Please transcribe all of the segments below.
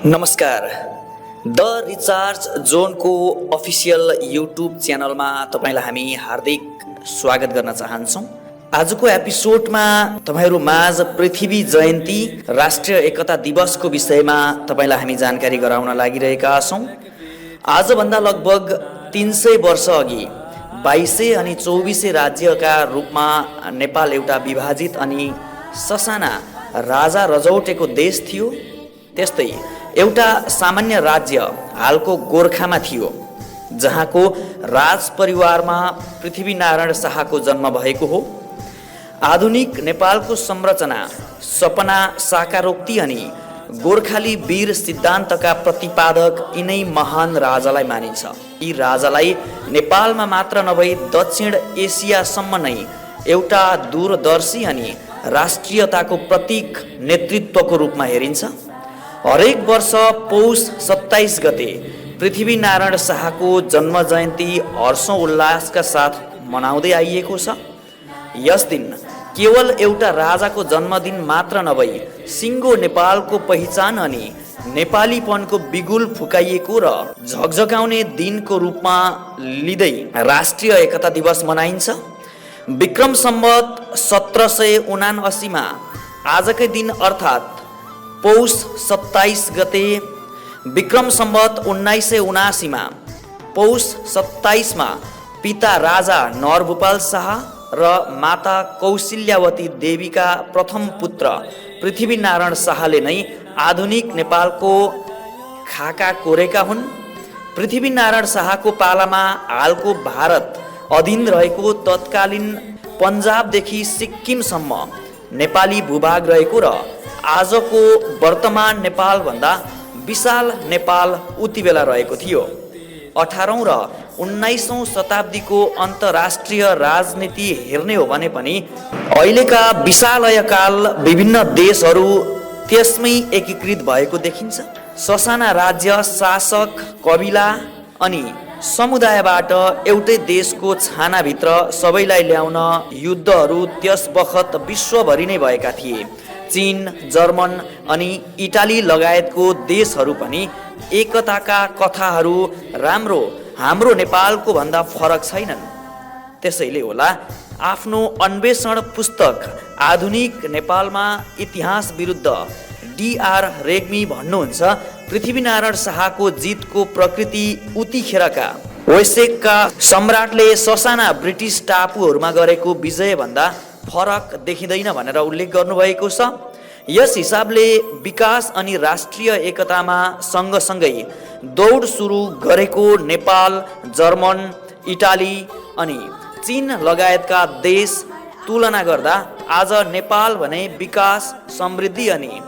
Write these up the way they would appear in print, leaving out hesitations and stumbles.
नमस्कार। The recharge जोनको official YouTube च्यानलमा तपाईलाई हामी हार्दिक स्वागत गर्न चाहन्छौँ। आजको एपिसोडमा तपाईहरू माझ पृथ्वी जयन्ती राष्ट्रिय एकता दिवसको विषयमा तपाईलाई हामी जानकारी गराउन लागिरहेका छौँ। आजभन्दा लगभग 300 वर्ष अघि 2200 अनि 2400 राज्यका रूपमा नेपाल एउटा विभाजित अनि ससाना राजा रजौटेको देश थियो। त्यस्तै एउटा सामान्य राज्य हालको गोरखामा थियो, जहाँको राज परिवारमा पृथ्वीनारायण शाहको जन्म भएको हो। आधुनिक नेपालको संरचना सपना साकारोक्ति अनि गोर्खाली वीर सिद्धान्तका प्रतिपादक यिनै महान राजालाई मानिन्छ। यी राजालाई नेपालमा मात्र नभई दक्षिण एसियासम्म नै एउटा दूरदर्शी अनि राष्ट्रियताको प्रतीक नेतृत्वको रूपमा हेरिन्छ। हरेक वर्ष पौष 27 गते पृथ्वीनारायण शाहको जन्म जयन्ती हर्षों उल्लासका साथ मनाउँदै आइएको छ। यस दिन केवल एउटा राजाको जन्मदिन मात्र नभई सिङ्गो नेपालको पहिचान अनि नेपालीपनको बिगुल फुकाइएको र झकझकाउने दिनको रूपमा लिँदै राष्ट्रिय एकता दिवस मनाइन्छ। विक्रम सम्वत 1779 मा आजकै दिन अर्थात् पौष 27 गते विक्रम सम्वत 1979 मा पौष 27 मा पिता राजा नरभूपाल शाह र माता कौशल्यावती देवीका प्रथम पुत्र पृथ्वीनारायण शाहले नै आधुनिक नेपालको खाका कोरेका हुन्। पृथ्वीनारायण शाहको पालामा हालको भारत अधीन रहेको तत्कालीन पन्जाबदेखि सिक्किमसम्म नेपाली भूभाग रहेको र आजको वर्तमान नेपालभन्दा विशाल नेपाल उति बेला रहेको थियो। 18औं र 19औं शताब्दीको अन्तर्राष्ट्रिय राजनीति हेर्ने हो भने पनि अहिलेका विशालयकाल विभिन्न देशहरू त्यसमै एकीकृत भएको देखिन्छ। ससाना राज्य शासक कबिला अनि समुदायबाट एउटै देशको छानाभित्र सबैलाई ल्याउन युद्धहरू त्यस बखत विश्वभरि नै भएका थिए। चीन, जर्मन अनि इटाली लगायतको देशहरू पनि एकताका कथाहरू हाम्रो नेपालको भन्दा फरक छैनन्। त्यसैले होला आफ्नो अन्वेषण पुस्तक आधुनिक नेपालमा इतिहास विरुद्ध DR रेग्मी भन्नुहुन्छ, पृथ्वीनारायण शाहको जितको प्रकृति उतिखेरका वैश्विकका सम्राटले ससाना ब्रिटिस टापुहरूमा गरेको विजय भन्दा फरक देखिँदैन भनेर उल्लेख गर्नुभएको छ। यस हिसाबले विकास अनि राष्ट्रिय एकतामा सँगसँगै दौड सुरु गरेको नेपाल, जर्मन, इटाली अनि चीन लगायतका देश तुलना गर्दा आज नेपाल भने विकास, समृद्धि अनि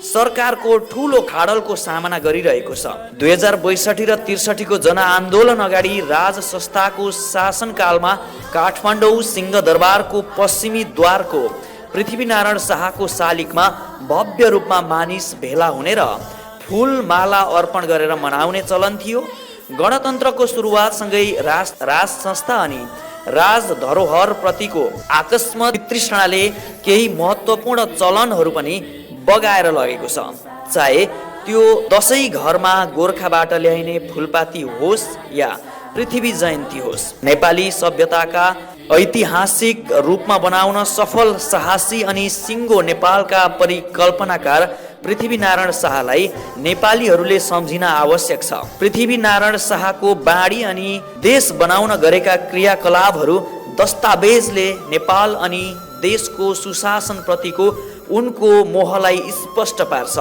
सरकारको ठूलो खाडलको सामना गरिरहेको छ। 2062 र 63 को जनआन्दोलन अगाडि राज संस्थाको शासनकालमा काठमाडौँ सिंहदरबारको पश्चिमी द्वारको पृथ्वीनारायण शाहको शालिगमा भव्य रूपमा मानिस भेला हुने र फूल माला अर्पण गरेर मनाउने चलन थियो। गणतन्त्रको सुरुवातसँगै राज संस्था अनि राज धरोहर प्रतिको आकस्मिक वितृष्णाले केही महत्त्वपूर्ण चलनहरू पनि बगाएर लगेको छ। चाहे त्यो दशैं घरमा गोर्खाबाट ल्याइने फुलपाती होस् या पृथ्वी जयन्ती होस्, नेपाली सभ्यताका ऐतिहासिक रूपमा बनाउन सफल साहसी अनि सिङ्गो नेपालका परिकल्पनाकार पृथ्वीनारायण शाहलाई नेपालीहरूले सम्झिन आवश्यक छ। पृथ्वीनारायण शाहको बाणी अनि देश बनाउन गरेका क्रियाकलापहरू दस्तावेजले नेपाल अनि देशको सुशासन प्रतिको उनको मोहलाई स्पष्ट पार्छ।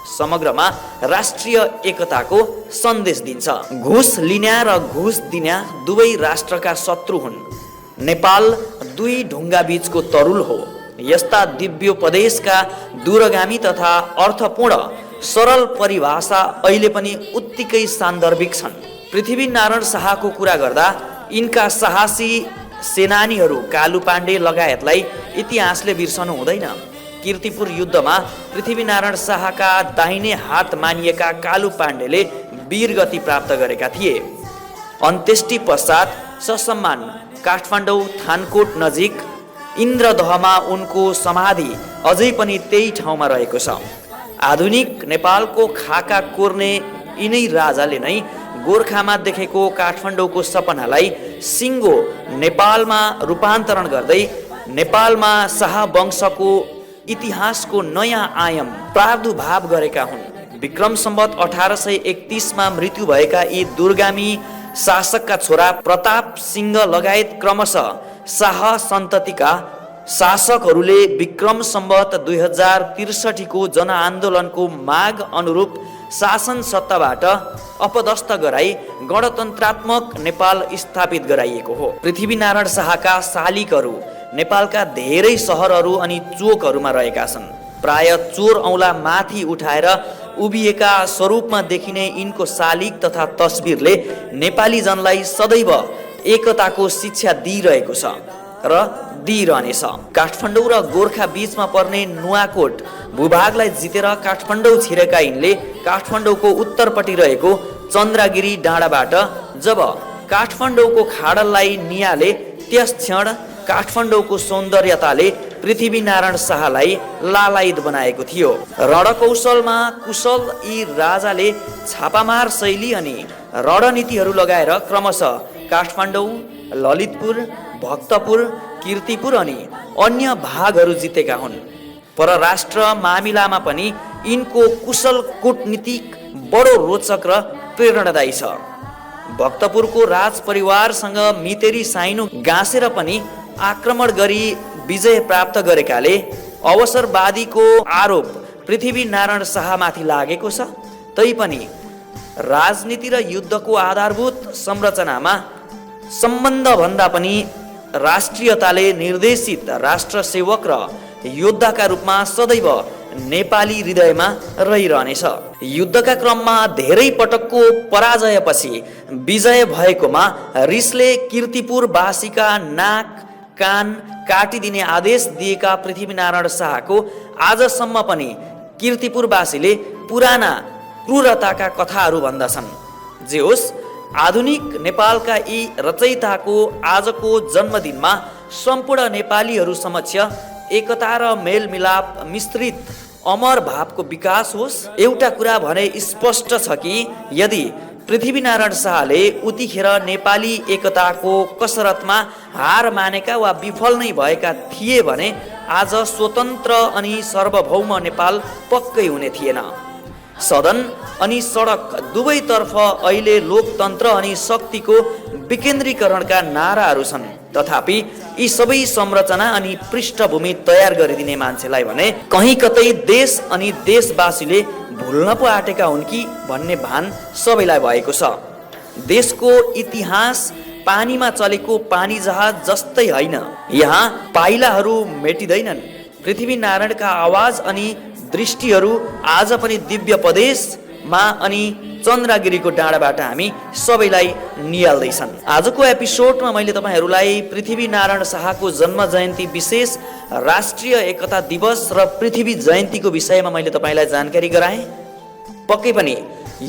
समग्रमा राष्ट्रिय एकताको सन्देश दिन्छ। घुस लिन्या र घुस दिन्या दुवै राष्ट्रका शत्रु हुन्। नेपाल दुई ढुङ्गा बीचको तरुल हो। यस्ता दिव्योपदेशका दूरगामी तथा अर्थपूर्ण सरल परिभाषा अहिले पनि उत्तिकै सान्दर्भिक छन्। पृथ्वीनारायण शाहको कुरा गर्दा यिनका साहसी सेनानीहरू कालु पाण्डे लगायतलाई इतिहासले बिर्सनु हुँदैन। कीर्तिपुर युद्धमा पृथ्वीनारायण शाहका दाहिने हात मानिएका कालु पाण्डेले वीरगति प्राप्त गरेका थिए। अन्त्येष्टि पश्चात ससम्मान काठमाडौँ थानकोट नजिक इन्द्रदहमा उनको समाधि अझै पनि त्यही ठाउँमा रहेको छ। आधुनिक नेपालको खाका कोर्ने यिनै राजाले नै गोरखामा देखेको काठमाडौँको सपनालाई सिङ्गो नेपालमा रूपान्तरण गर्दै नेपालमा शाह वंशको इतिहासको नयाँ आयाम प्रादुर्भाव गरेका हुन्। विक्रम सम्वत 1831मा मृत्यु भएका यी दूरगामी शासकका छोरा प्रताप सिंह लगायत क्रमशः शाह सन्ततिका शासकहरूले विक्रम सम्वत 2063को जनआन्दोलनको माग अनुरूप शासन सत्ताबाट अपदस्थ गराई गणतन्त्रात्मक नेपाल स्थापित गराइएको हो। पृथ्वीनारायण शाहका शालिकहरू नेपालका धेरै सहरहरू अनि चोकहरूमा रहेका छन्। प्राय चोर औँला माथि उठाएर उभिएका स्वरूपमा देखिने यिनको शालिक तथा तस्बिरले नेपाली जनलाई सदैव एकताको शिक्षा दिइरहेको छ र दिइरहनेछ। काठमाडौँ र गोरखा बीचमा पर्ने नुवाकोट भूभागलाई जितेर काठमाडौँ छिरेका यिनले काठमाडौँको उत्तरपट्टि रहेको चन्द्रगिरी डाँडाबाट जब काठमाडौँको खाडललाई नियाले त्यस क्षण काठमाडौँको सौन्दर्यताले पृथ्वीनारायण शाहलाई लालायित बनाएको थियो। रणकौशलमा कुशल यी राजाले छापामार शैली अनि रणनीतिहरू लगाएर क्रमशः काठमाडौँ, ललितपुर, भक्तपुर, कीर्तिपुर अनि अन्य भागहरू जितेका हुन्। परराष्ट्र मामिलामा पनि यिनको कुशल कूटनीतिक बडो रोचक र प्रेरणादायी छ। भक्तपुरको राजपरिवारसँग मितेरी साइनो गाँसेर पनि आक्रमण गरी विजय प्राप्त गरेकाले अवसरवादीको आरोप पृथ्वीनारायण शाहमाथि लागेको छ। तैपनि राजनीति र युद्धको आधारभूत संरचनामा सम्बन्धभन्दा पनि राष्ट्रियताले निर्देशित राष्ट्रसेवक र योद्धाका रूपमा सदैव नेपाली हृदयमा रहिरहनेछ। युद्धका क्रममा धेरै पटकको पराजयपछि विजय भएकोमा रिसले कीर्तिपुरवासीका नाक कान काटिदिने आदेश दिएका पृथ्वीनारायण शाहको आजसम्म पनि कीर्तिपुरवासीले पुराना क्रूरताका कथाहरू भन्दछन्। जे होस्, आधुनिक नेपालका यी रचयिताको आजको जन्मदिनमा सम्पूर्ण नेपालीहरू समक्ष एकता र मेलमिलाप मिश्रित अमर भावको विकास होस्। एउटा कुरा भने स्पष्ट छ कि यदि पृथ्वीनारायण शाहले उतिखेर नेपाली एकताको कसरतमा हार मानेका वा विफल नै भएका थिए भने आज स्वतन्त्र अनि सार्वभौम नेपाल पक्कै हुने थिएन। सदन अनि सडक दुवैतर्फ अहिले लोकतन्त्र अनि शक्तिको विकेन्द्रीकरणका नाराहरू छन्। तथापि यी सबै संरचना अनि पृष्ठभूमि तयार गरिदिने मान्छेलाई भने कहीँ कतै देश अनि देशवासीले भुल्न पो आँटेका हुन् कि भन्ने भान सबैलाई भएको छ। देशको इतिहास पानीमा चलेको पानी जहाज जस्तै होइन। यहाँ पाइलाहरू मेटिँदैनन्। पृथ्वीनारायणका आवाज अनि दृष्टिहरू आज पनि दिव्य प्रदेशमा अनि चन्द्रगिरीको डाँडाबाट हामी सबैलाई निहाल्दैछन्। आजको एपिसोडमा मैले तपाईँहरूलाई पृथ्वीनारायण शाहको जन्म जयन्ती विशेष राष्ट्रिय एकता दिवस र पृथ्वी जयन्तीको विषयमा मैले तपाईँलाई जानकारी गराएँ। पक्कै पनि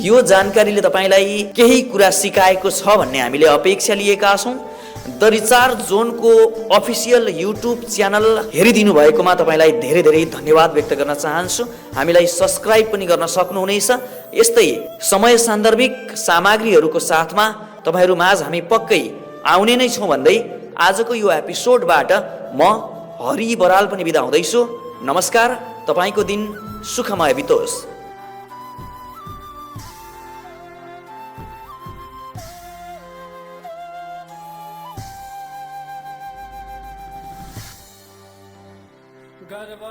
यो जानकारीले तपाईँलाई केही कुरा सिकाएको छ भन्ने हामीले अपेक्षा लिएका छौँ। द रिचार्ज जोनको अफिसियल युट्युब च्यानल हेरिदिनु भएकोमा तपाईँलाई धेरै धेरै धन्यवाद व्यक्त गर्न चाहन्छु। हामीलाई सब्सक्राइब पनि गर्न सक्नुहुनेछ। यस्तै समय सान्दर्भिक सामग्रीहरूको साथमा तपाईँहरू माझ हामी पक्कै आउने नै छौँ भन्दै आजको यो एपिसोडबाट म हरि बराल पनि बिदा हुँदैछु। नमस्कार। तपाईँको दिन सुखमय बितोस्। गर्व